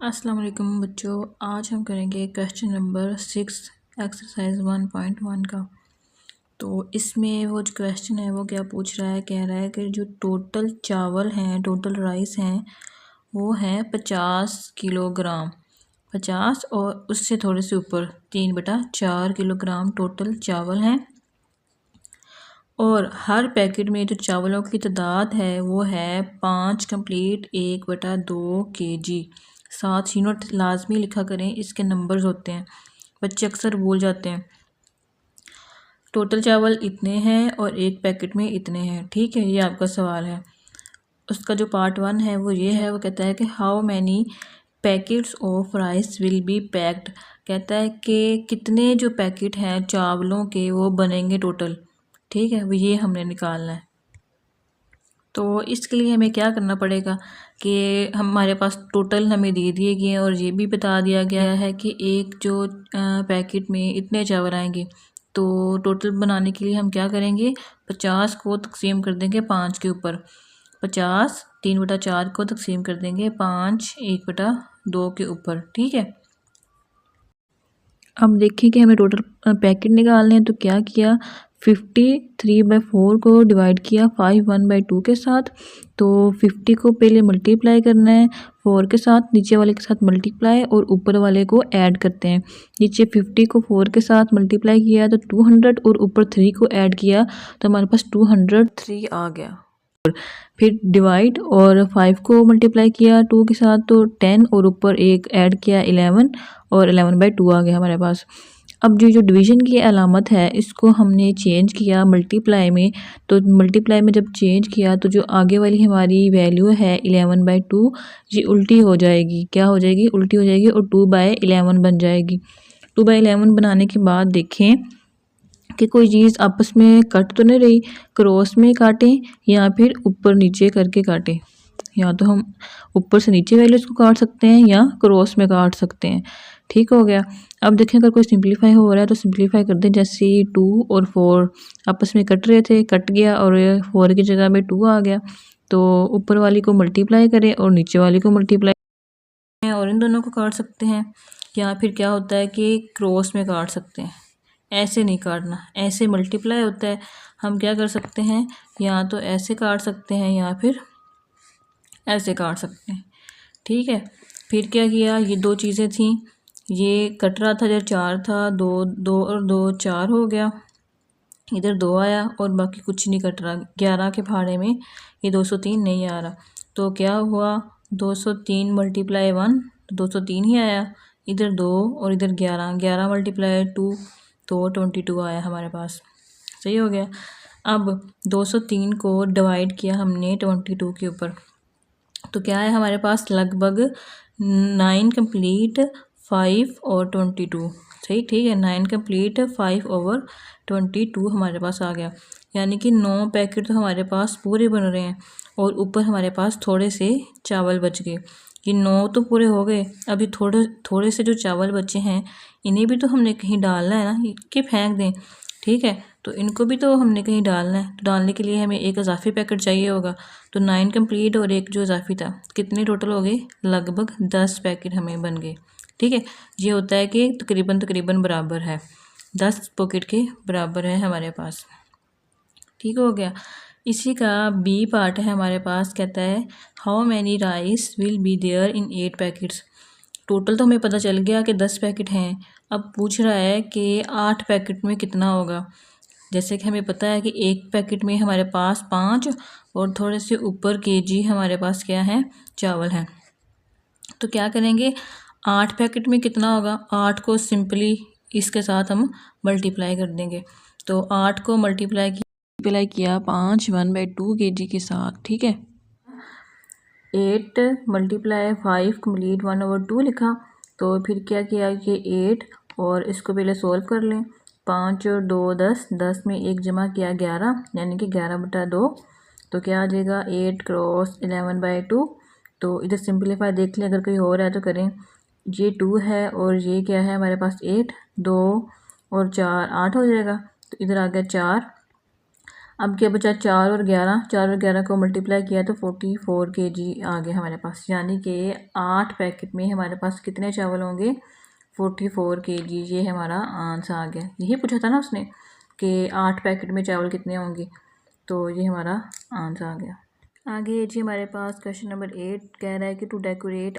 अस्सलाम वालेकुम बच्चों, आज हम करेंगे क्वेश्चन नंबर 6 एक्सरसाइज 1.1 का। तो इसमें वो जो क्वेश्चन है वो क्या पूछ रहा है, कह रहा है कि जो टोटल चावल हैं, टोटल राइस हैं, वो हैं 50 किलोग्राम। 50 और उससे थोड़े से ऊपर 3/4 किलोग्राम टोटल चावल हैं। और हर पैकेट में जो चावलों की तादाद है वो है 5 कंप्लीट 1/2 kg। साथ यूनिट लाजमी लिखा करें, इसके नंबर्स होते हैं, बच्चे अक्सर भूल जाते हैं। टोटल चावल इतने हैं और एक पैकेट में इतने हैं, ठीक है। ये आपका सवाल है। उसका जो पार्ट 1 है वो ये है, वो कहता है कि how many packets of rice will B packed. कहता है कि कितने जो पैकेट हैं चावलों के वो बनेंगे टोटल, ठीक है। वो ये हमने निकालना है। तो इसके लिए हमें क्या करना पड़ेगा कि हमारे पास टोटल हमें दे दिए गए हैं और ये भी बता दिया गया है कि एक जो पैकेट में इतने चावल आएंगे। तो टोटल बनाने के लिए हम क्या करेंगे, 50 को तकसीम कर देंगे 5 के ऊपर। 50 3/4 को तकसीम कर देंगे 5 1/2 के ऊपर, ठीक है। अब देखें कि हमें टोटल पैकेट निकालने हैं। तो क्या किया, 53/4 को डिवाइड किया 51/2 के साथ। तो 50 को पहले मल्टीप्लाई करना है 4 के साथ, नीचे वाले के साथ मल्टीप्लाई और ऊपर वाले को ऐड करते हैं। नीचे 50 को 4 के साथ मल्टीप्लाई किया तो 200 और ऊपर 3 को ऐड किया तो हमारे पास 203 आ गया। फिर डिवाइड और 5 को मल्टीप्लाई किया 2 के साथ तो 10 और ऊपर एक ऐड किया 11 और 11/2 आ गया हमारे पास। अब जो डिवीज़न की अलामत है इसको हमने चेंज किया मल्टीप्लाई में। तो मल्टीप्लाई में जब चेंज किया तो जो आगे वाली हमारी वैल्यू है 11/2 ये उल्टी हो जाएगी। क्या हो जाएगी, उल्टी हो जाएगी और 2/11 बन जाएगी। 2/11 बनाने के बाद देखें कि कोई चीज़ आपस में कट तो नहीं रही, क्रॉस में काटें या फिर ऊपर नीचे करके काटें। या तो हम ऊपर से नीचे वैल्यूज़ को काट सकते हैं या क्रॉस में काट सकते हैं, ठीक हो गया। अब देखें अगर कोई सिंपलीफाई हो रहा है तो सिंपलीफाई कर दें। जैसे 2 और 4 आपस में कट रहे थे, कट गया और 4 की जगह में 2 आ गया। तो ऊपर वाली को मल्टीप्लाई करें और नीचे वाली को मल्टीप्लाई करें और इन दोनों को काट सकते हैं। या फिर क्या होता है कि क्रॉस में काट सकते हैं। ऐसे नहीं काटना, ऐसे मल्टीप्लाई होता है। हम क्या कर सकते हैं, या तो ऐसे काट सकते हैं या फिर ऐसे काट सकते हैं, ठीक है। फिर क्या किया, ये दो चीज़ें थी, ये कट रहा था, जब 4 था, 2 2 और 2 4 हो गया, इधर 2 आया और बाकी कुछ नहीं कट रहा। 11 के भाड़े में ये 203 नहीं आ रहा। तो क्या हुआ, 203 × 1 तो 203 ही आया। इधर 2 और इधर 11, 11 × 2 तो 22 आया हमारे पास, सही हो गया। अब 203 को डिवाइड किया हमने 22 के ऊपर, तो क्या है हमारे पास लगभग 9 कंप्लीट 5 और 22, सही, ठीक है। 9 कंप्लीट 5/22 हमारे पास आ गया। यानी कि 9 पैकेट तो हमारे पास पूरे बन रहे हैं और ऊपर हमारे पास थोड़े से चावल बच गए। ये 9 तो पूरे हो गए, अभी थोड़े थोड़े से जो चावल बचे हैं इन्हें भी तो हमने कहीं डालना है ना, कि फेंक दें, ठीक है। तो इनको भी तो हमने कहीं डालना है। तो डालने के लिए हमें एक इजाफी पैकेट चाहिए होगा। तो 9 कंप्लीट और एक जो इजाफी था, कितने टोटल हो गए, लगभग 10 पैकेट हमें बन गए, ठीक है। ये होता है कि तकरीबन बराबर है, 10 पॉकेट के बराबर है हमारे पास, ठीक हो गया। इसी का बी पार्ट है हमारे पास, कहता है how many rice will be there in 8 packets. Total तो हमें पता चल गया कि 10 पैकेट हैं। अब पूछ रहा है कि 8 पैकेट में कितना होगा। जैसे कि हमें पता है कि एक पैकेट में हमारे पास 5 और थोड़े से ऊपर kg हमारे पास क्या है, चावल हैं। तो क्या करेंगे, 8 पैकेट में कितना होगा, 8 को सिंपली इसके साथ हम मल्टीप्लाई कर देंगे। तो 8 को मल्टीप्लाई किया 5 1/2 kg के साथ, ठीक है। 8 × 5 कंप्लीट 1/2 लिखा। तो फिर क्या किया कि 8 और इसको पहले सोल्व कर लें। 5 और 2 10, 10 में एक जमा किया 11, यानी कि 11/2। तो क्या आ जाएगा, 8 × 11/2। तो इधर सिंपलीफाई देख लें, अगर कोई हो रहा है तो करें। ये 2 है और ये क्या है हमारे पास 8, 2 और 4 8 हो जाएगा। तो इधर आ गया 4। अब क्या बचा 4 और 11, 4 और 11 को मल्टीप्लाई किया तो 44 kg आ गया हमारे पास, यानी कि 8 पैकेट में हमारे पास कितने चावल होंगे 44 kg। ये हमारा आंसर आ गया। यही पूछा था ना उसने कि 8 पैकेट में चावल कितने होंगे, तो ये हमारा आंसर आ गया। आगे जी हमारे पास क्वेश्चन नंबर 8 कह रहा है कि to decorate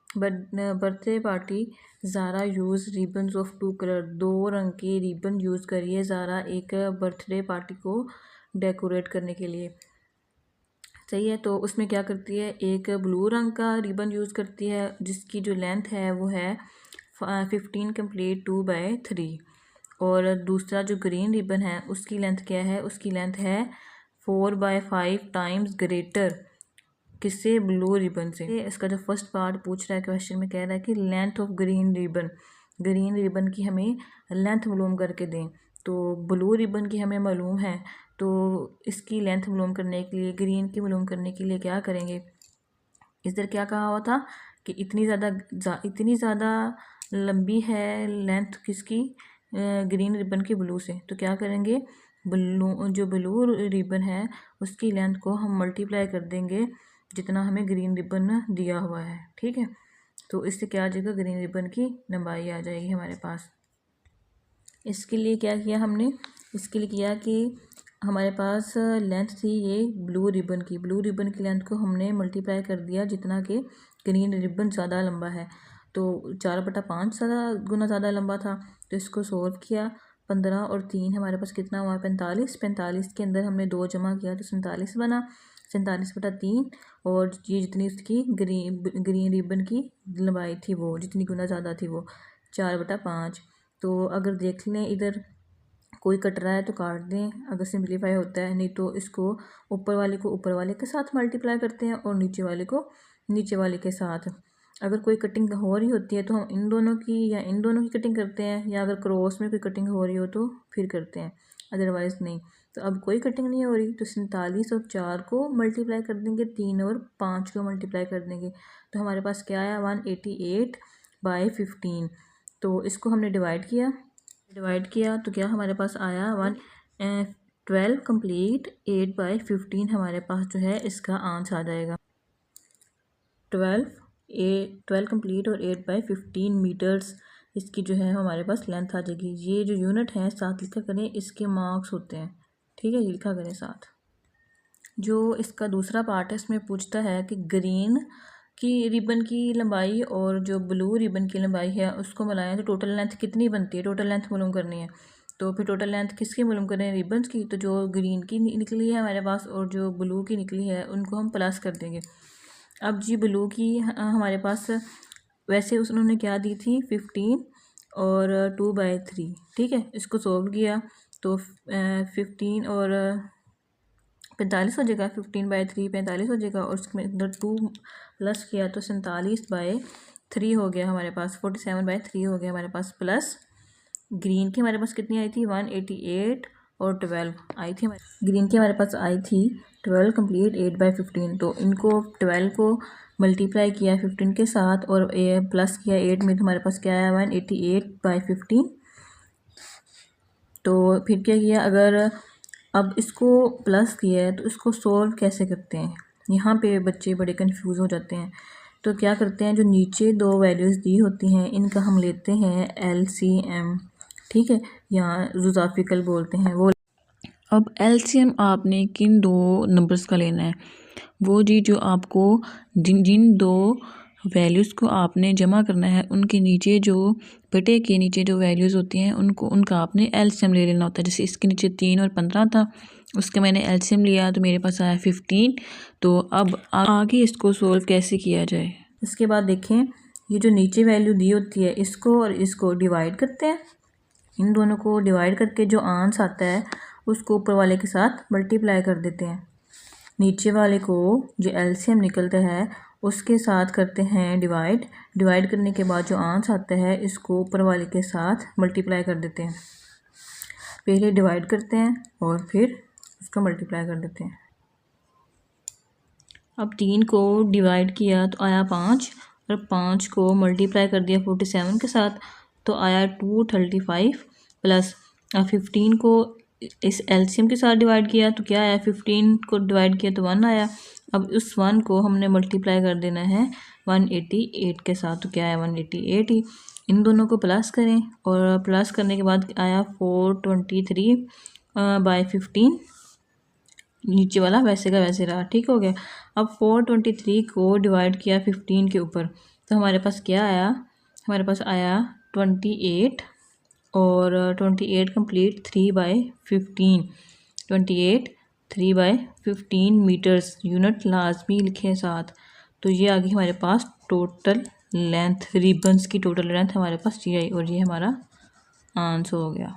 birthday party Zara use ribbons of 2 colour. 2 रंग के रिबन यूज़ करिए ज़ारा एक बर्थडे पार्टी को डेकोरेट करने के लिए। सही है, तो उसमें क्या करती है, एक ब्लू रंग का रिबन यूज़ करती है जिसकी जो लेंथ है वो है 15 कंप्लीट 2/3, और दूसरा जो ग्रीन रिबन है उसकी लेंथ क्या है, उसकी लेंथ है 4/5 टाइम्स ग्रेटर किससे, ब्लू रिबन से। इसका जो फर्स्ट पार्ट पूछ रहा है क्वेश्चन में, कह रहा है कि length of green ribbon, green ribbon की हमें लेंथ मालूम करके दें। तो ब्लू रिबन की हमें मालूम है, तो इसकी लेंथ मालूम करने के लिए, ग्रीन की मालूम करने के लिए क्या करेंगे, इधर क्या कहा हुआ था कि इतनी ज़्यादा लंबी है लेंथ किसकी, ग्रीन रिबन की ब्लू से। तो क्या करेंगे, ब्लू रिबन है उसकी लेंथ को हम मल्टीप्लाई कर देंगे जितना हमें ग्रीन रिबन दिया हुआ है। ठीक है, तो इससे क्या आ जाएगा, ग्रीन रिबन की लंबाई आ जाएगी हमारे पास। इसके लिए क्या किया हमने, इसके लिए किया कि हमारे पास लेंथ थी ये ब्लू रिबन की लेंथ को हमने मल्टीप्लाई कर दिया जितना कि ग्रीन रिबन ज़्यादा लंबा है। तो 4/5 गुना ज़्यादा लंबा था, तो इसको सोल्व किया। 15 और 3 हमारे पास कितना हुआ, 45। 45 के अंदर हमने 2 जमा किया तो 47 बना। 47/3, और ये जितनी उसकी ग्रीन रिबन की लंबाई थी वो जितनी गुना ज़्यादा थी वो 4/5। तो अगर देख लें इधर कोई कट रहा है तो काट दें अगर सिंप्लीफाई होता है, नहीं तो इसको ऊपर वाले को ऊपर वाले के साथ मल्टीप्लाई करते हैं और नीचे वाले को नीचे वाले के साथ। अगर कोई कटिंग हो रही होती है तो हम इन दोनों की या इन दोनों की कटिंग करते हैं, या अगर क्रॉस में कोई कटिंग हो रही हो तो फिर करते हैं, अदरवाइज़ नहीं। तो अब कोई कटिंग नहीं हो रही तो 47 और 4 को मल्टीप्लाई कर देंगे, 3 और 5 को मल्टीप्लाई कर देंगे, तो हमारे पास क्या आया 188/15। तो इसको हमने डिवाइड किया तो क्या हमारे पास आया 12 कंप्लीट 8/15 हमारे पास जो है इसका आंसर आ जाएगा। 12 कंप्लीट और 8/15 मीटर्स इसकी जो है हमारे पास लेंथ आ जाएगी। ये जो यूनिट है साथ लिखा करें, इसके मार्क्स होते हैं। ठीक है, लिखा करें साथ। जो इसका दूसरा पार्ट है इसमें पूछता है कि ग्रीन की रिबन की लंबाई और जो ब्लू रिबन की लंबाई है उसको मिलाएं तो टोटल लेंथ कितनी बनती है, टोटल लेंथ मालूम करनी है। तो फिर टोटल लेंथ किसकी मालूम करें, रिबन्स की। तो जो ग्रीन की निकली है हमारे पास और जो ब्लू की निकली है उनको हम प्लस कर देंगे। अब जी ब्लू की हमारे पास वैसे उन्होंने क्या दी थी 15 और 2/3। ठीक है, इसको सोल्व किया तो 15 और 45 हो जाएगा, 15/3 45 हो जाएगा, और उसमें अंदर 2 प्लस किया तो 47/3 हो गया हमारे पास, 47/3 हो गया हमारे पास। प्लस ग्रीन की हमारे पास कितनी आई थी 188 और 12 आई थी ग्रीन की हमारे पास आई थी 12 कंप्लीट 8/15। तो इनको 12 को मल्टीप्लाई किया 15 के साथ और प्लस किया 8 में, तो हमारे पास क्या आया 188/15। तो फिर क्या किया, अगर अब इसको प्लस किया है तो इसको सोल्व कैसे करते हैं, यहाँ पे बच्चे बड़े कंफ्यूज हो जाते हैं। तो क्या करते हैं, जो नीचे 2 वैल्यूज़ दी होती हैं इनका हम लेते हैं LCM। ठीक है, यहाँ जुज़ाफिकल बोलते हैं वो। अब LCM आपने किन 2 नंबर्स का लेना है, वो जी जो आपको जिन 2 वैल्यूज़ को आपने जमा करना है उनके नीचे जो बटे के नीचे जो वैल्यूज़ होती हैं उनका आपने LCM ले लेना होता है। जैसे इसके नीचे 3 और 15 था, उसका मैंने LCM लिया तो मेरे पास आया 15। तो अब आगे इसको सोल्व कैसे किया जाए। इसके बाद देखें, ये जो नीचे वैल्यू दी होती है इसको और इसको डिवाइड करते हैं, इन दोनों को डिवाइड करके जो आंसर आता है उसको ऊपर वाले के साथ मल्टीप्लाई कर देते हैं। नीचे वाले को जो LCM निकलता है उसके साथ करते हैं डिवाइड करने के बाद जो आंसर आता है इसको ऊपर वाले के साथ मल्टीप्लाई कर देते हैं। पहले डिवाइड करते हैं और फिर उसको मल्टीप्लाई कर देते हैं। अब 3 को डिवाइड किया तो आया 5, और 5 को मल्टीप्लाई कर दिया 47 के साथ तो आया 235, प्लस 15 को इस एलसीएम के साथ डिवाइड किया तो क्या आया, 15 को डिवाइड किया तो 1 आया। अब उस 1 को हमने मल्टीप्लाई कर देना है 188 के साथ, तो क्या आया 188 ही। इन दोनों को प्लस करें और प्लस करने के बाद आया 423/15, नीचे वाला वैसे का वैसे रहा, ठीक हो गया। अब 423 को डिवाइड किया 15 के ऊपर, तो हमारे पास क्या आया, हमारे पास आया 28 और 28 कंप्लीट 3/15, 28 3/15 मीटर्स, यूनिट लाजमी लिखें साथ। तो ये आ गई हमारे पास टोटल लेंथ, रिबन्स की टोटल लेंथ हमारे पास ये आई और ये हमारा आंसर हो गया।